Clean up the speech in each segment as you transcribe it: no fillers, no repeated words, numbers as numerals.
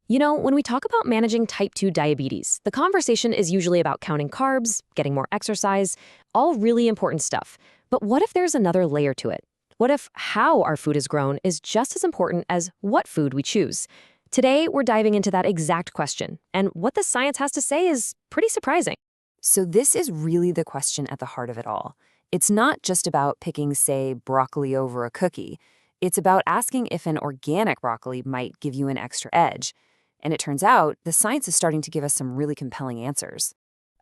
When we talk about managing type 2 diabetes, the conversation is usually about counting carbs, getting more exercise, all really important stuff. But what if there's another layer to it? What if how our food is grown is just as important as what food we choose? Today, we're diving into that exact question, and what the science has to say is pretty surprising. So, this is really the question at the heart of it all. It's not just about picking, say, broccoli over a cookie. It's about asking if an organic broccoli might give you an extra edge. And it turns out the science is starting to give us some really compelling answers.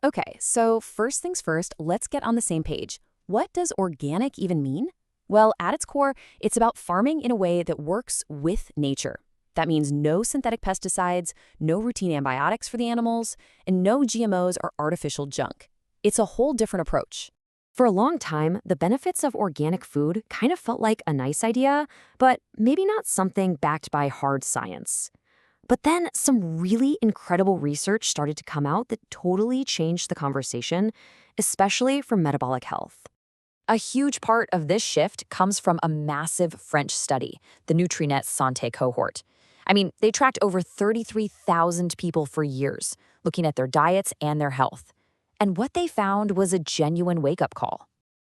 Okay, so first things first, let's get on the same page. What does organic even mean? Well, at its core, it's about farming in a way that works with nature. That means no synthetic pesticides, no routine antibiotics for the animals, and no GMOs or artificial junk. It's a whole different approach. For a long time, the benefits of organic food kind of felt like a nice idea, but maybe not something backed by hard science. But then some really incredible research started to come out that totally changed the conversation, especially for metabolic health. A huge part of this shift comes from a massive French study, the Nutrinet Santé cohort. They tracked over 33,000 people for years, looking at their diets and their health. And what they found was a genuine wake-up call.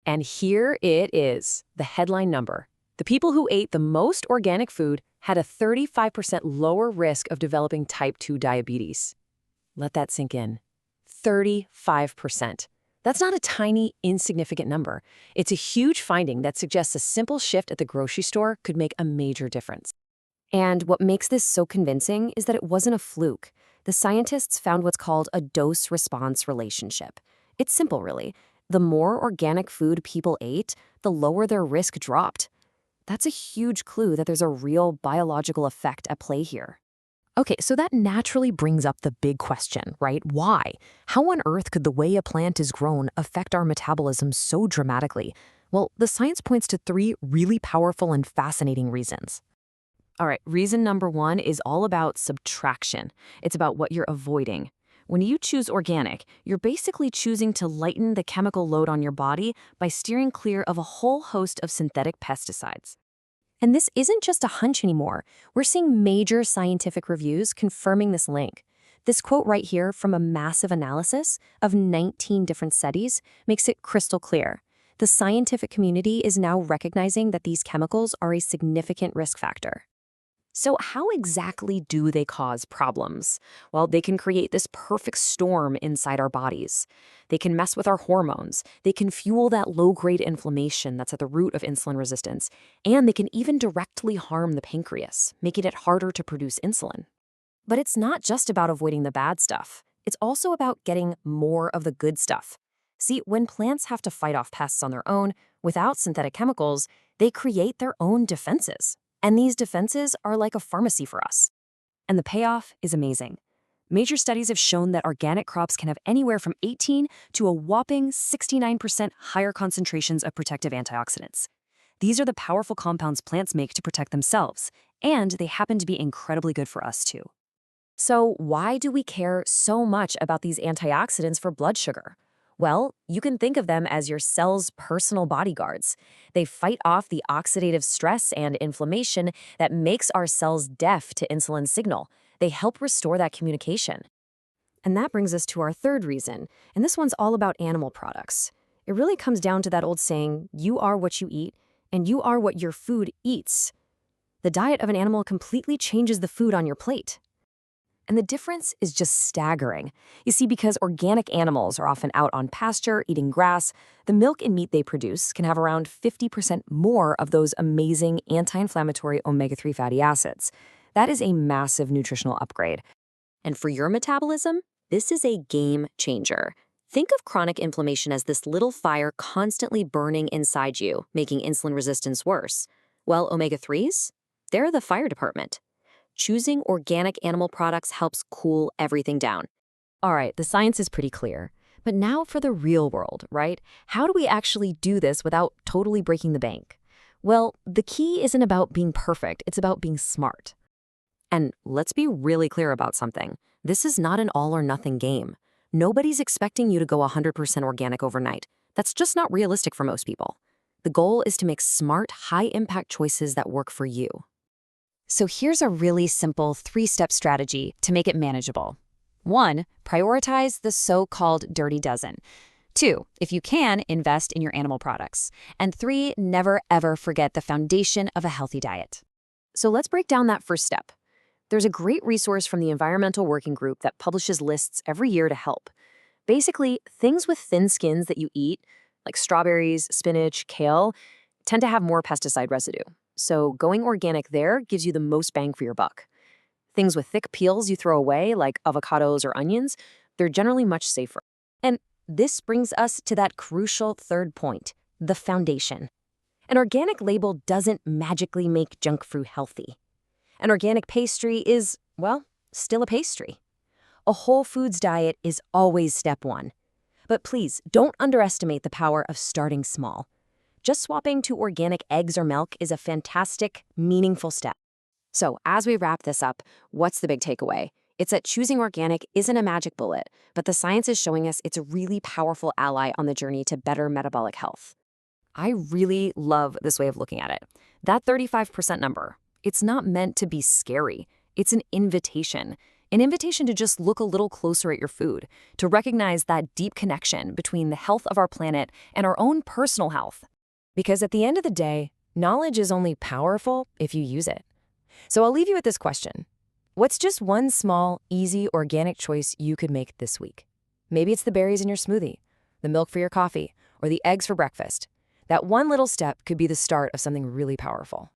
And here it is, the headline number. The people who ate the most organic food had a 35% lower risk of developing type 2 diabetes. Let that sink in. 35%. That's not a tiny, insignificant number. It's a huge finding that suggests a simple shift at the grocery store could make a major difference. And what makes this so convincing is that it wasn't a fluke. The scientists found what's called a dose-response relationship. It's simple, really. The more organic food people ate, the lower their risk dropped. That's a huge clue that there's a real biological effect at play here. Okay, so that naturally brings up the big question, right? Why? How on earth could the way a plant is grown affect our metabolism so dramatically? Well, the science points to three really powerful and fascinating reasons. All right, reason number one is all about subtraction. It's about what you're avoiding. When you choose organic, you're basically choosing to lighten the chemical load on your body by steering clear of a whole host of synthetic pesticides. And this isn't just a hunch anymore. We're seeing major scientific reviews confirming this link. This quote right here from a massive analysis of 19 different studies makes it crystal clear. The scientific community is now recognizing that these chemicals are a significant risk factor. So how exactly do they cause problems? Well, they can create this perfect storm inside our bodies. They can mess with our hormones. They can fuel that low-grade inflammation that's at the root of insulin resistance. And they can even directly harm the pancreas, making it harder to produce insulin. But it's not just about avoiding the bad stuff. It's also about getting more of the good stuff. See, when plants have to fight off pests on their own, without synthetic chemicals, they create their own defenses. And these defenses are like a pharmacy for us. And the payoff is amazing. Major studies have shown that organic crops can have anywhere from 18 to a whopping 69% higher concentrations of protective antioxidants. These are the powerful compounds plants make to protect themselves, and they happen to be incredibly good for us too. So why do we care so much about these antioxidants for blood sugar? Well, you can think of them as your cell's personal bodyguards. They fight off the oxidative stress and inflammation that makes our cells deaf to insulin signal. They help restore that communication. And that brings us to our third reason, and this one's all about animal products. It really comes down to that old saying, you are what you eat, and you are what your food eats. The diet of an animal completely changes the food on your plate. And the difference is just staggering. You see, because organic animals are often out on pasture, eating grass, the milk and meat they produce can have around 50% more of those amazing anti-inflammatory omega-3 fatty acids. That is a massive nutritional upgrade. And for your metabolism, this is a game changer. Think of chronic inflammation as this little fire constantly burning inside you, making insulin resistance worse. Well, omega-3s? They're the fire department. Choosing organic animal products helps cool everything down. All right, the science is pretty clear. But now for the real world, right? How do we actually do this without totally breaking the bank? Well, the key isn't about being perfect, it's about being smart. And let's be really clear about something. This is not an all-or-nothing game. Nobody's expecting you to go 100% organic overnight. That's just not realistic for most people. The goal is to make smart, high-impact choices that work for you. So here's a really simple 3-step strategy to make it manageable. 1. Prioritize the so-called dirty dozen. 2. If you can, invest in your animal products. And 3. Never ever forget the foundation of a healthy diet. So let's break down that first step. There's a great resource from the Environmental Working Group that publishes lists every year to help. Basically, things with thin skins that you eat, like strawberries, spinach, kale, tend to have more pesticide residue. So going organic there gives you the most bang for your buck. Things with thick peels you throw away, like avocados or onions, they're generally much safer. And this brings us to that crucial third point, the foundation. An organic label doesn't magically make junk fruit healthy. An organic pastry is, well, still a pastry. A whole foods diet is always step 1. But please, don't underestimate the power of starting small. Just swapping to organic eggs or milk is a fantastic, meaningful step. So as we wrap this up, what's the big takeaway? It's that choosing organic isn't a magic bullet, but the science is showing us it's a really powerful ally on the journey to better metabolic health. I really love this way of looking at it. That 35% number, it's not meant to be scary. It's an invitation to just look a little closer at your food, to recognize that deep connection between the health of our planet and our own personal health. Because at the end of the day, knowledge is only powerful if you use it. So I'll leave you with this question. What's just one small, easy, organic choice you could make this week? Maybe it's the berries in your smoothie, the milk for your coffee, or the eggs for breakfast. That one little step could be the start of something really powerful.